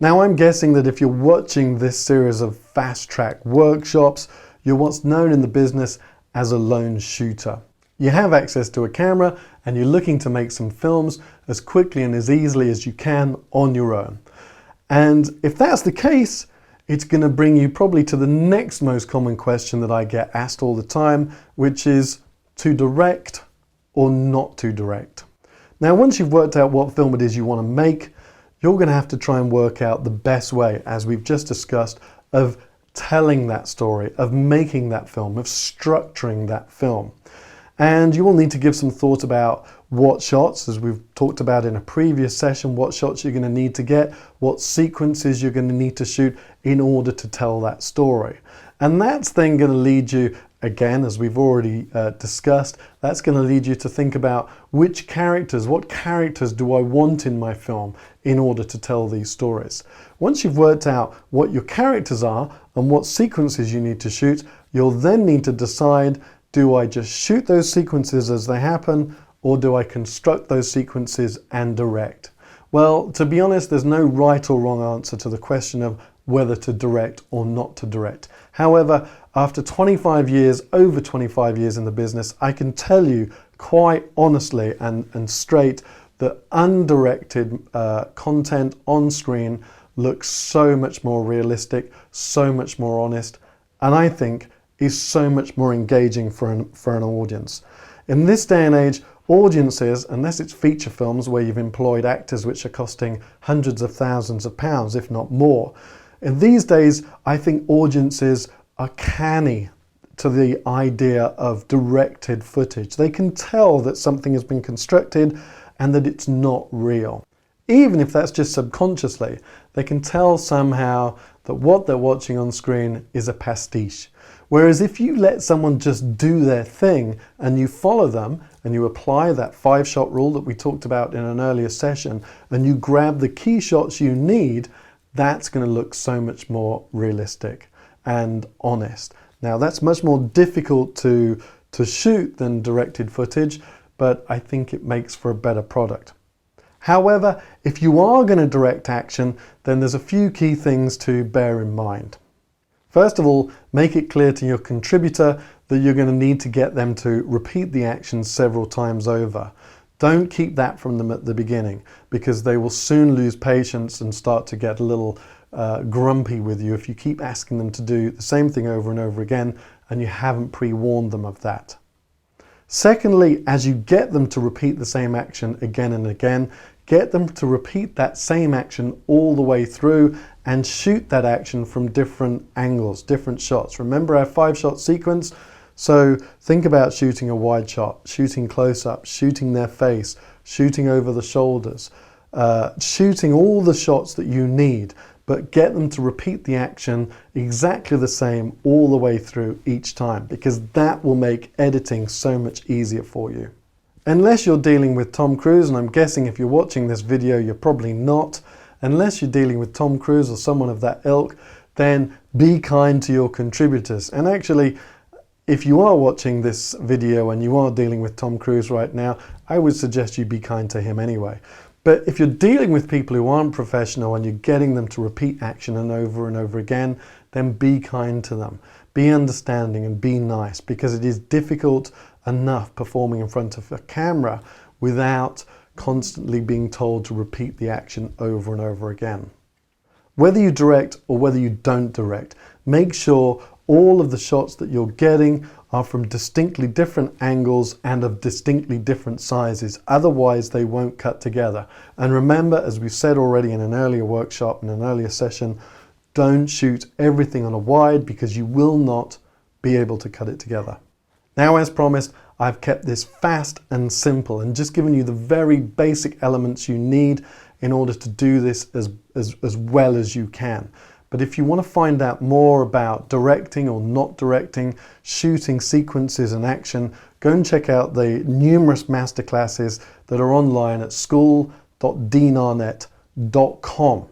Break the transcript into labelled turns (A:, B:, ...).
A: Now I'm guessing that if you're watching this series of fast track workshops, you're what's known in the business as a lone shooter. You have access to a camera and you're looking to make some films as quickly and as easily as you can on your own. And if that's the case, it's going to bring you probably to the next most common question that I get asked all the time, which is to direct or not to direct. Now, once you've worked out what film it is you want to make, you're going to have to try and work out the best way, as we've just discussed, of telling that story, of making that film, of structuring that film. And you will need to give some thought about what shots, as we've talked about in a previous session, what shots you're going to need to get, what sequences you're going to need to shoot in order to tell that story. And that's then going to lead you, again, as we've already discussed, that's going to lead you to think about what characters do I want in my film in order to tell these stories. Once you've worked out what your characters are and what sequences you need to shoot, you'll then need to decide, do I just shoot those sequences as they happen, or do I construct those sequences and direct? Well, to be honest, there's no right or wrong answer to the question of whether to direct or not to direct. However, after 25 years, over 25 years in the business, I can tell you quite honestly and straight that undirected content on screen looks so much more realistic, so much more honest, and I think is so much more engaging for an audience. In this day and age, audiences, unless it's feature films where you've employed actors which are costing hundreds of thousands of pounds, if not more, in these days, I think audiences are canny to the idea of directed footage. They can tell that something has been constructed and that it's not real. Even if that's just subconsciously, they can tell somehow that what they're watching on screen is a pastiche. Whereas if you let someone just do their thing and you follow them and you apply that 5-shot rule that we talked about in an earlier session and you grab the key shots you need, that's going to look so much more realistic and honest. Now that's much more difficult to shoot than directed footage, but I think it makes for a better product. However, if you are going to direct action, then there's a few key things to bear in mind. First of all, make it clear to your contributor that you're going to need to get them to repeat the action several times over. Don't keep that from them at the beginning, because they will soon lose patience and start to get a little grumpy with you if you keep asking them to do the same thing over and over again and you haven't pre-warned them of that. Secondly, as you get them to repeat the same action again and again, get them to repeat that same action all the way through and shoot that action from different angles, different shots. Remember our 5-shot sequence? So think about shooting a wide shot, shooting close-up, shooting their face, shooting over the shoulders, shooting all the shots that you need, but get them to repeat the action exactly the same all the way through each time, because that will make editing so much easier for you. Unless you're dealing with Tom Cruise, and I'm guessing if you're watching this video you're probably not, unless you're dealing with Tom Cruise or someone of that ilk, then be kind to your contributors. And actually, if you are watching this video and you are dealing with Tom Cruise right now, I would suggest you be kind to him anyway. But if you're dealing with people who aren't professional and you're getting them to repeat action and over again, then be kind to them. Be understanding and be nice, because it is difficult enough performing in front of a camera without constantly being told to repeat the action over and over again. Whether you direct or whether you don't direct, make sure all of the shots that you're getting are from distinctly different angles and of distinctly different sizes. Otherwise, they won't cut together. And remember, as we said already in an earlier workshop, in an earlier session, don't shoot everything on a wide, because you will not be able to cut it together. Now, as promised, I've kept this fast and simple and just given you the very basic elements you need in order to do this as well as you can. But if you want to find out more about directing or not directing, shooting sequences and action, go and check out the numerous masterclasses that are online at school.deanarnett.com.